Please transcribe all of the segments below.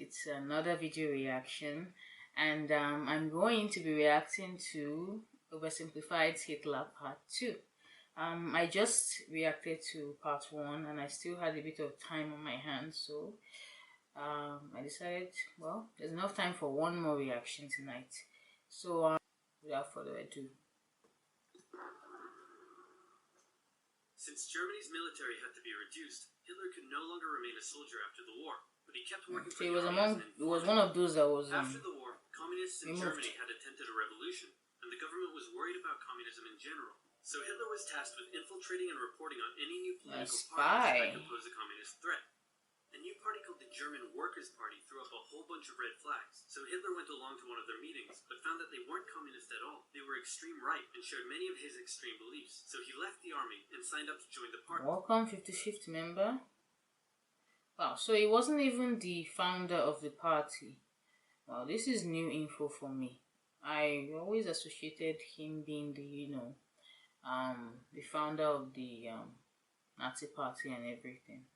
It's another video reaction, and I'm going to be reacting to Oversimplified's Hitler Part 2. I just reacted to Part 1 and I still had a bit of time on my hands, so I decided, well, there's enough time for one more reaction tonight. So without further ado. Since Germany's military had to be reduced, Hitler could no longer remain a soldier after the war, but he kept working for the army. It was one of those that was after the war, communists in removed. Germany had attempted a revolution, and the government was worried about communism in general. So Hitler was tasked with infiltrating and reporting on any new political parties that could pose a communist threat. A new party called the German Workers' Party threw up a whole bunch of red flags, so Hitler went along to one of their meetings, but found that they weren't communist at all. They were extreme right and shared many of his extreme beliefs, so he left the army and signed up to join the party. Welcome, 55th member. Wow, so he wasn't even the founder of the party. Wow, this is new info for me. I always associated him being the, the founder of the Nazi party and everything.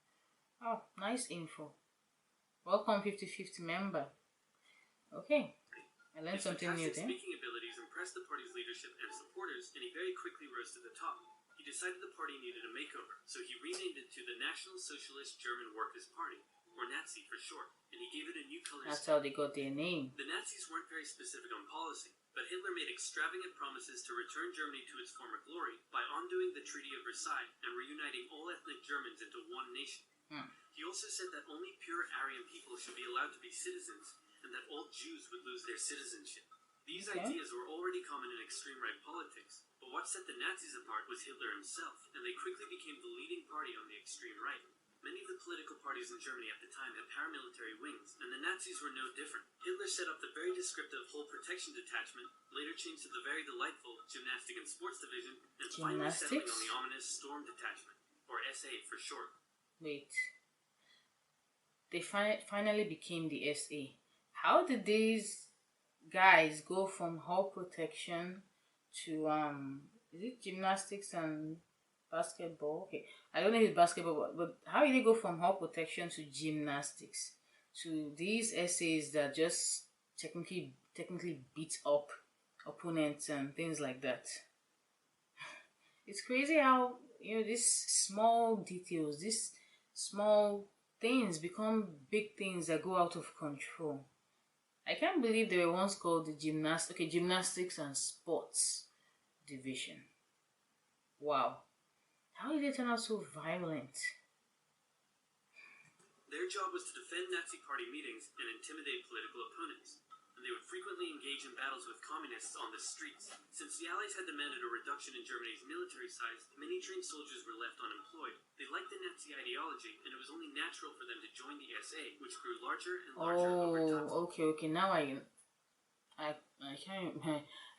Oh, nice info. Welcome, 55th member. Okay, I learned something new there. His speaking abilities impressed the party's leadership and supporters, and he very quickly rose to the top. He decided the party needed a makeover, so he renamed it to the National Socialist German Workers' Party, or Nazi for short, and he gave it a new color scheme. That's how they got their name. The Nazis weren't very specific on policy, but Hitler made extravagant promises to return Germany to its former glory by undoing the Treaty of Versailles and reuniting all ethnic Germans into one nation. He also said that only pure Aryan people should be allowed to be citizens, and that all Jews would lose their citizenship. These ideas were already common in extreme right politics, but what set the Nazis apart was Hitler himself, and they quickly became the leading party on the extreme right. Many of the political parties in Germany at the time had paramilitary wings, and the Nazis were no different. Hitler set up the very descriptive Whole Protection Detachment, later changed to the very delightful Gymnastic and Sports Division, and finally settling on the ominous Storm Detachment, or SA for short. Wait. They finally became the SA. How did these guys go from hull protection to is it gymnastics and basketball? Okay, I don't know if it's basketball, but how did they go from hull protection to gymnastics to these SAs that just technically beat up opponents and things like that? It's crazy how these small details, these small things become big things that go out of control. I can't believe they were once called the Gymnastics and Sports Division. Wow. How did they turn out so violent? Their job was to defend Nazi party meetings and intimidate political opponents, and they would frequently engage in battles with communists on the streets. Since the Allies had demanded a reduction in Germany's military size, many trained soldiers were left unemployed. They liked the Nazi ideology, and it was only natural for them to join the SA, which grew larger and larger over time. Okay. Now I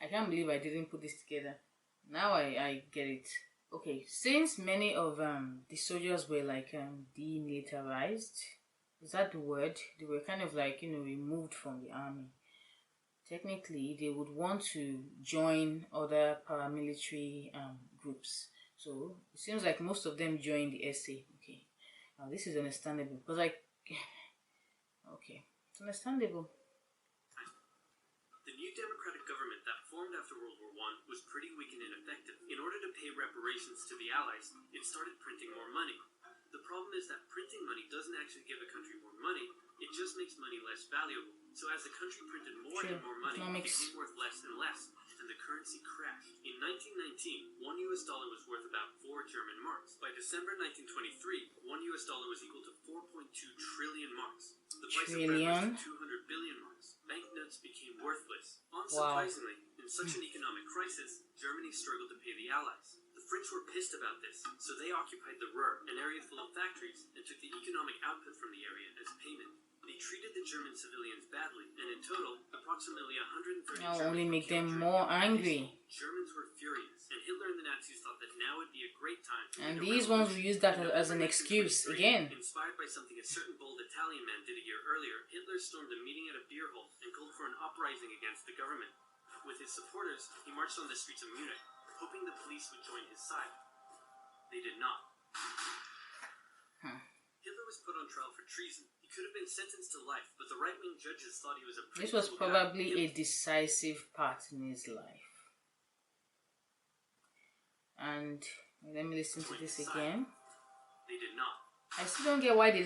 can't believe I didn't put this together. Now I get it. Okay, since many of the soldiers were like demilitarized, is that the word? They were kind of like removed from the army. Technically, they would want to join other paramilitary groups. So it seems like most of them joined the SA. Okay, now this is understandable because it's understandable. The new democratic government that formed after World War I was pretty weak and ineffective. In order to pay reparations to the Allies, it started printing more money. The problem is that printing money doesn't actually give a country more money, it just makes money less valuable. So as the country printed more and more money, it became worth less and less, and the currency crashed. In 1919, $1 was worth about 4 German marks. By December 1923, $1 was equal to 4.2 trillion marks. The price of bread rose to 200 billion marks. Banknotes became worthless. Unsurprisingly, in such an economic crisis, Germany struggled to pay the Allies. The French were pissed about this, so they occupied the Ruhr, an area full of factories, and took the economic output from the area as payment. They treated the German civilians badly, and in total, approximately 130 Germans only make them killed more angry. Germans were furious, and Hitler and the Nazis thought that now would be a great time to and these ones will use that as an excuse again. Inspired by something a certain bold Italian man did a year earlier, Hitler stormed a meeting at a beer hall and called for an uprising against the government. With his supporters, he marched on the streets of Munich, hoping the police would join his side. They did not. Hitler was put on trial for treason. He could have been sentenced to life, but the right-wing judges thought he was a pretty This was cool probably guy. a decisive part in his life. And let me listen to this again. They did not. I still don't get why he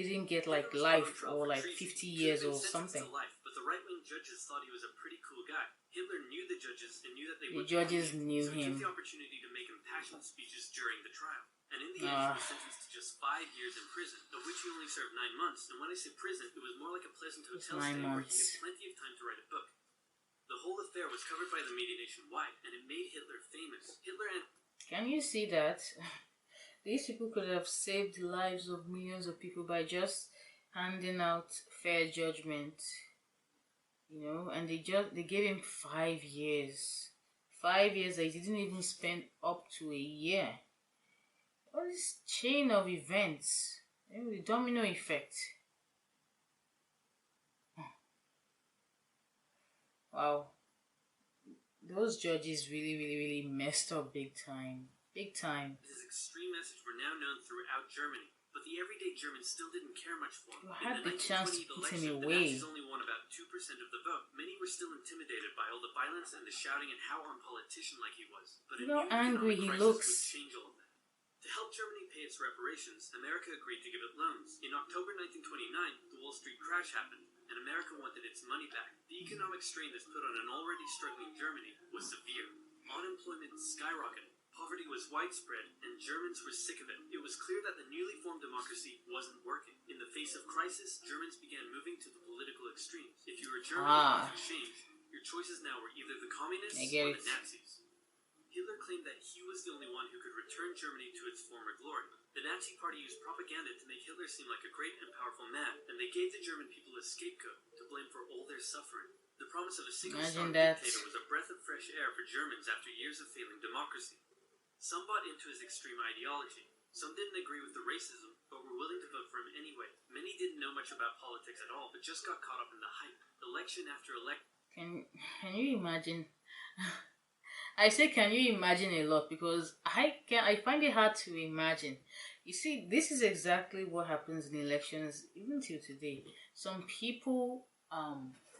didn't get like life or like 50 years or something. Life, but the right-wing judges thought he was a pretty cool guy. Hitler knew the judges and knew that they would. The judges knew so him. He took the opportunity to make impassioned speeches during the trial. And in the end, he was sentenced to just 5 years in prison, of which he only served 9 months. And when I say prison, it was more like a pleasant hotel stay where he had plenty of time to write a book. The whole affair was covered by the media nationwide, and it made Hitler famous. Can you see that? These people could have saved the lives of millions of people by just handing out fair judgment, you know, and they gave him 5 years. 5 years that he didn't even spend up to a year. All this chain of events, you know, the domino effect. Wow. Those judges really messed up big time. Big time. His extreme message were now known throughout Germany, but the everyday Germans still didn't care much for him. You had In the the chance to put him election, away. the Nazis only won about 2% of the vote. Many were still intimidated by all the violence and the shouting and how unpolitician-like he was. But you know how angry he looks. Would change all of that. To help Germany pay its reparations, America agreed to give it loans. In October 1929, the Wall Street crash happened, and America wanted its money back. The economic strain this put on an already struggling Germany was severe. Unemployment skyrocketed. Poverty was widespread, and Germans were sick of it. It was clear that the newly formed democracy wasn't working. In the face of crisis, Germans began moving to the political extremes. If you were German and wanted change, your choices now were either the communists or the Nazis. Hitler claimed that he was the only one who could return Germany to its former glory. The Nazi Party used propaganda to make Hitler seem like a great and powerful man, and they gave the German people a scapegoat to blame for all their suffering. The promise of a single-star dictator was a breath of fresh air for Germans after years of failing democracy. Some bought into his extreme ideology. Some didn't agree with the racism, but were willing to vote for him anyway. Many didn't know much about politics at all, but just got caught up in the hype. Election after election. Can you imagine? I say can you imagine a lot because I find it hard to imagine. You see, this is exactly what happens in elections even till today. Some people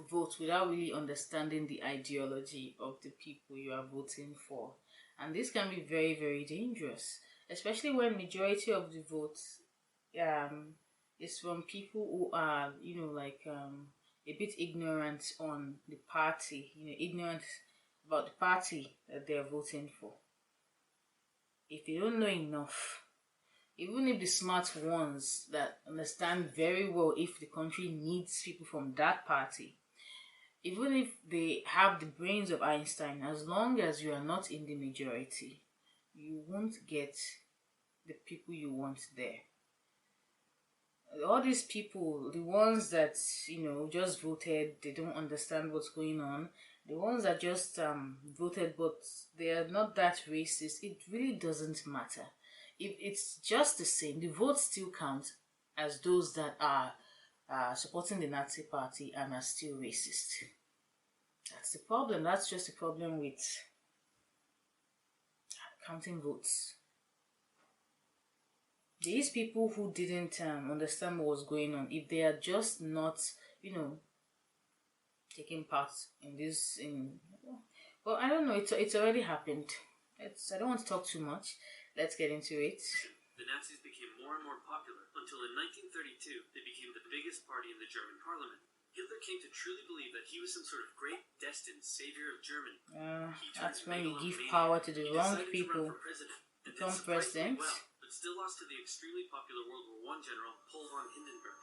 vote without really understanding the ideology of the people you are voting for. And this can be very dangerous, especially when majority of the votes is from people who are, you know, like a bit ignorant on the party, you know, ignorant about the party that they're voting for. If they don't know enough, even if the smart ones that understand very well if the country needs people from that party, even if they have the brains of Einstein, as long as you are not in the majority, you won't get the people you want there. All these people, the ones that, you know, just voted, they don't understand what's going on. The ones that just voted but they are not that racist, it really doesn't matter. If it's just the same, the votes still count as those that are supporting the Nazi party and are still racist. That's the problem. That's just the problem with counting votes. These people who didn't understand what was going on, if they are just not, you know, taking part in this, well, I don't know. It's already happened. I don't want to talk too much. Let's get into it. The Nazis became more and more popular until in 1932 they became the biggest party in the German parliament. Hitler came to truly believe that he was some sort of great, destined savior of Germany. That's when you give power to the wrong people to become president. Well, but still lost to the extremely popular World War I general Paul von Hindenburg.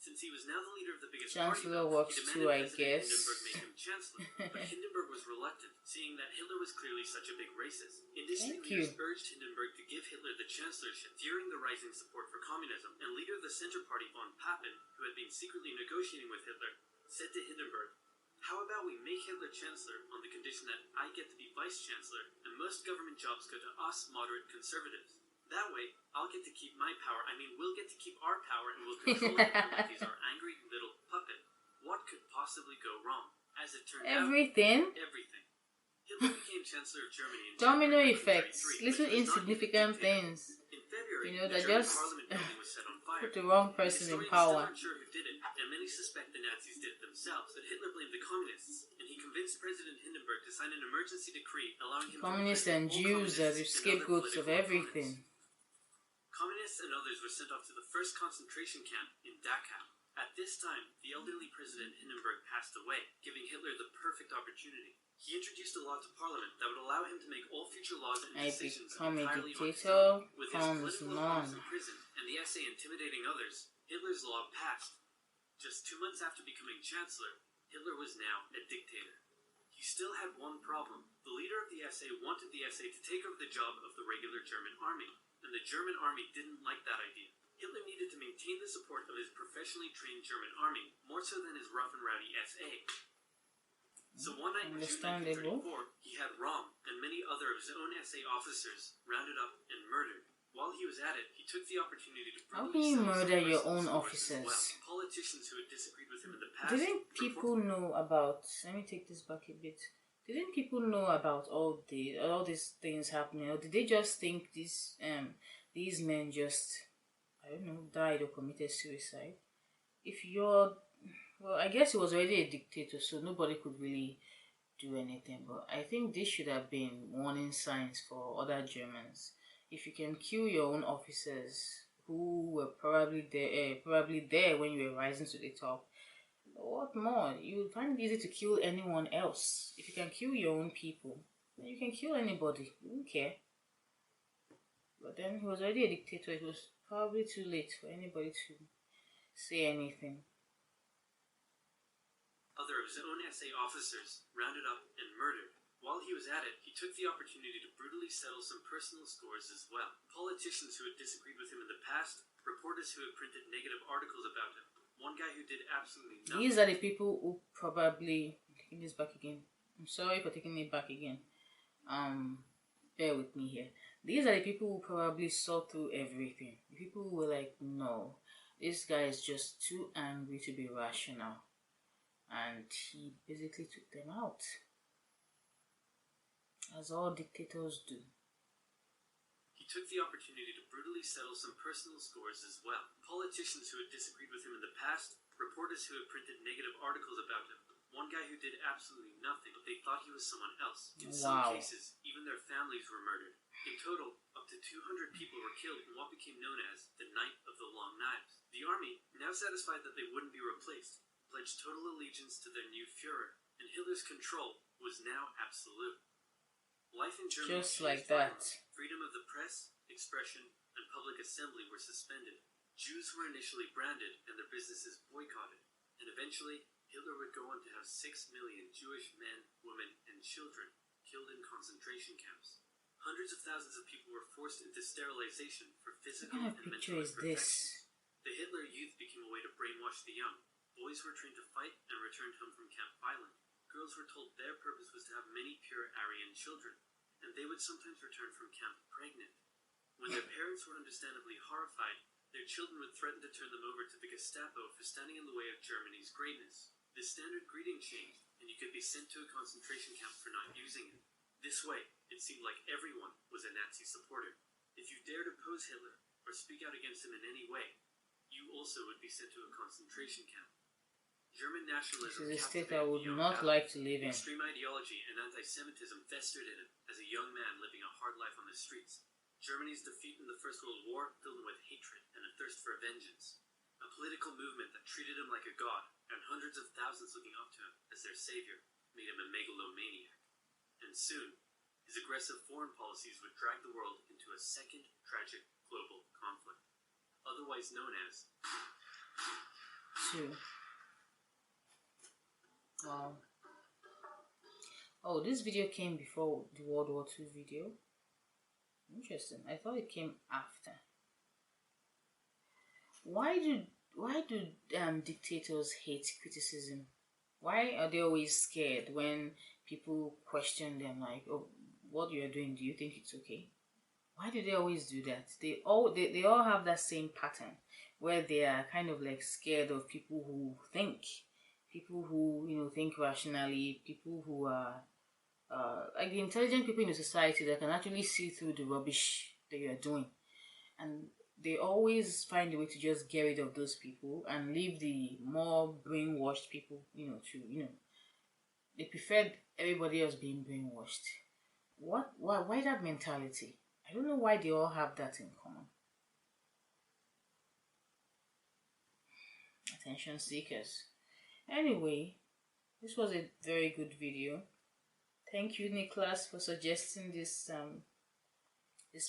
Since he was now the leader of the biggest chancellor party, works too, I guess. Hindenburg made him chancellor, but Hindenburg was reluctant, seeing that Hitler was clearly such a big racist. Industry leaders urged Hindenburg to give Hitler the chancellorship during the rising support for communism, and leader of the Center Party von Papen, who had been secretly negotiating with Hitler, said to Hindenburg, "How about we make Hitler chancellor on the condition that I get to be vice-chancellor, and most government jobs go to us moderate conservatives? That way, I'll get to keep my power. I mean, we'll get to keep our power, and we'll control Hitler like he's our angry little puppet. What could possibly go wrong?" As it turned out, everything. Hitler became chancellor of Germany in domino effects, little insignificant things. In February, you know, the that German just parliament building was set on fire. Put the wrong The person in historians still power. aren't sure who did it, and many suspect the Nazis did it themselves, but Hitler blamed the communists, and he convinced President Hindenburg to sign an emergency decree allowing him Communists to and imprison all Jews are the communists and other scapegoats of political everything. opponents. Communists and others were sent off to the first concentration camp in Dachau. At this time, the elderly President Hindenburg passed away, giving Hitler the perfect opportunity. He introduced a law to Parliament that would allow him to make all future laws and I decisions become a entirely on his dictator own. With his comes political opponents none. imprisoned and the SA intimidating others, Hitler's law passed. Just 2 months after becoming chancellor, Hitler was now a dictator. He still had one problem. The leader of the SA wanted the SA to take over the job of the regular German army, and the German army didn't like that idea. Hitler needed to maintain the support of his professionally trained German army, more so than his rough and rowdy SA. So one night in June 1934, he had Röhm and many other of his own SA officers rounded up and murdered. While he was at it, he took the opportunity to How can you murder your own officers? Politicians who had disagreed with him in the past. Didn't people know about? Let me take this back a bit. Didn't people know about all these things happening, or did they just think these men just, I don't know, died or committed suicide? Well, I guess he was already a dictator, so nobody could really do anything. But I think this should have been warning signs for other Germans. If you can kill your own officers who were probably there when you were rising to the top, what more? You would find it easy to kill anyone else. If you can kill your own people, then you can kill anybody. You don't care. But then he was already a dictator. It was probably too late for anybody to say anything. Other of his own SA officers rounded up and murdered. While he was at it, he took the opportunity to brutally settle some personal scores as well. Politicians who had disagreed with him in the past, reporters who had printed negative articles about him, one guy who did absolutely nothing. These are the people who probably... I'm taking this back again. I'm sorry for taking it back again. Bear with me here. These are the people who probably saw through everything. The people who were like, no, this guy is just too angry to be rational. And he basically took them out. As all dictators do. He took the opportunity to brutally settle some personal scores as well. Politicians who had disagreed with him in the past, reporters who had printed negative articles about him, one guy who did absolutely nothing, but they thought he was someone else. In some cases, even their families were murdered. In total, up to 200 people were killed in what became known as the Night of the Long Knives. The army, now satisfied that they wouldn't be replaced, pledged total allegiance to their new Führer, and Hitler's control was now absolute. Life in Germany just like that. Freedom of the press, expression, and public assembly were suspended. Jews were initially branded and their businesses boycotted, and eventually Hitler would go on to have 6 million Jewish men, women, and children killed in concentration camps. Hundreds of thousands of people were forced into sterilization for physical and mental imperfections. The Hitler Youth became a way to brainwash the young. Boys were trained to fight and returned home from camp violent. Girls were told their purpose was to have many pure Aryan children, and they would sometimes return from camp pregnant. When their parents were understandably horrified, their children would threaten to turn them over to the Gestapo for standing in the way of Germany's greatness. The standard greeting changed, and you could be sent to a concentration camp for not using it. This way, it seemed like everyone was a Nazi supporter. If you dared oppose Hitler, or speak out against him in any way, you also would be sent to a concentration camp. German nationalism is a state I would not like to live in. Extreme ideology and anti-Semitism festered in him as a young man living a hard life on the streets. Germany's defeat in the First World War filled him with hatred and a thirst for vengeance. A political movement that treated him like a god, and hundreds of thousands looking up to him as their savior, made him a megalomaniac. And soon, his aggressive foreign policies would drag the world into a second tragic global conflict, otherwise known as... Wow. Oh, this video came before the World War II video. Interesting. I thought it came after. Why do dictators hate criticism? Why are they always scared when people question them, like, oh, what you are doing, do you think it's okay? Why do they always do that? They all have that same pattern where they are kind of like scared of people who think. People who, think rationally, people who are like the intelligent people in the society that can actually see through the rubbish that you are doing. And they always find a way to just get rid of those people and leave the more brainwashed people, they preferred everybody else being brainwashed. Why that mentality? I don't know why they all have that in common. Attention seekers. Anyway, this was a very good video. Thank you, Nicholas, for suggesting this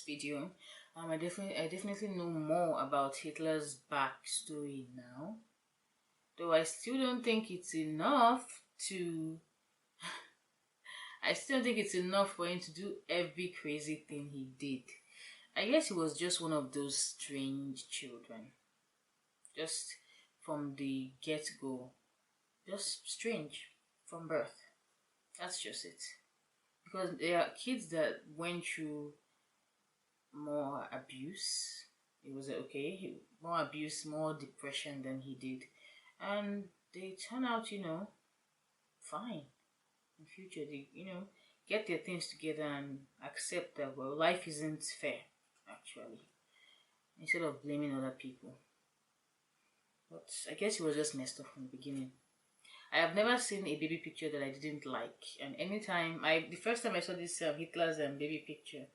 video. I definitely know more about Hitler's backstory now, though I still don't think it's enough to. I still think it's enough for him to do every crazy thing he did. I guess he was just one of those strange children, just from the get-go, just strange from birth. That's just it. Because there are kids that went through more abuse. It was okay, more abuse, more depression than he did, and they turn out, fine. In future, they, get their things together and accept that, well, life isn't fair, actually, instead of blaming other people. But I guess he was just messed up from the beginning. I have never seen a baby picture that I didn't like, and the first time I saw this Hitler's baby picture,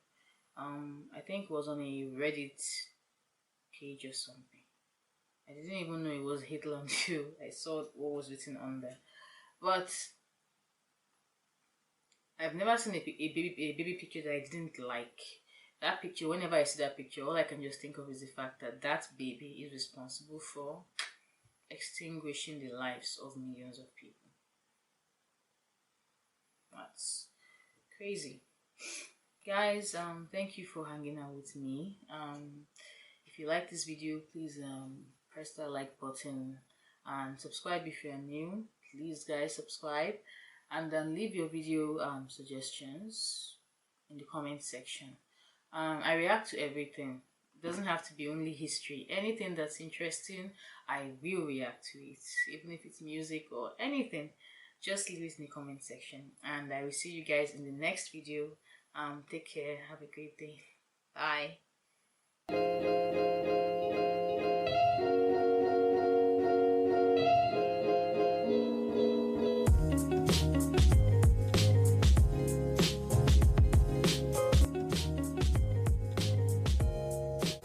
I think it was on a Reddit page or something. I didn't even know it was Hitler until I saw what was written on there. But I've never seen a baby picture that I didn't like. That picture, whenever I see that picture, all I can just think of is the fact that that baby is responsible for extinguishing the lives of millions of people. That's crazy. Guys, thank you for hanging out with me. If you like this video, please press that like button and subscribe if you are new. Please, guys, subscribe, and then leave your video suggestions in the comment section. I react to everything. It doesn't have to be only history. Anything that's interesting, I will react to it, even if it's music or anything. Just leave it in the comment section, and I will see you guys in the next video. Take care. Have a great day. Bye.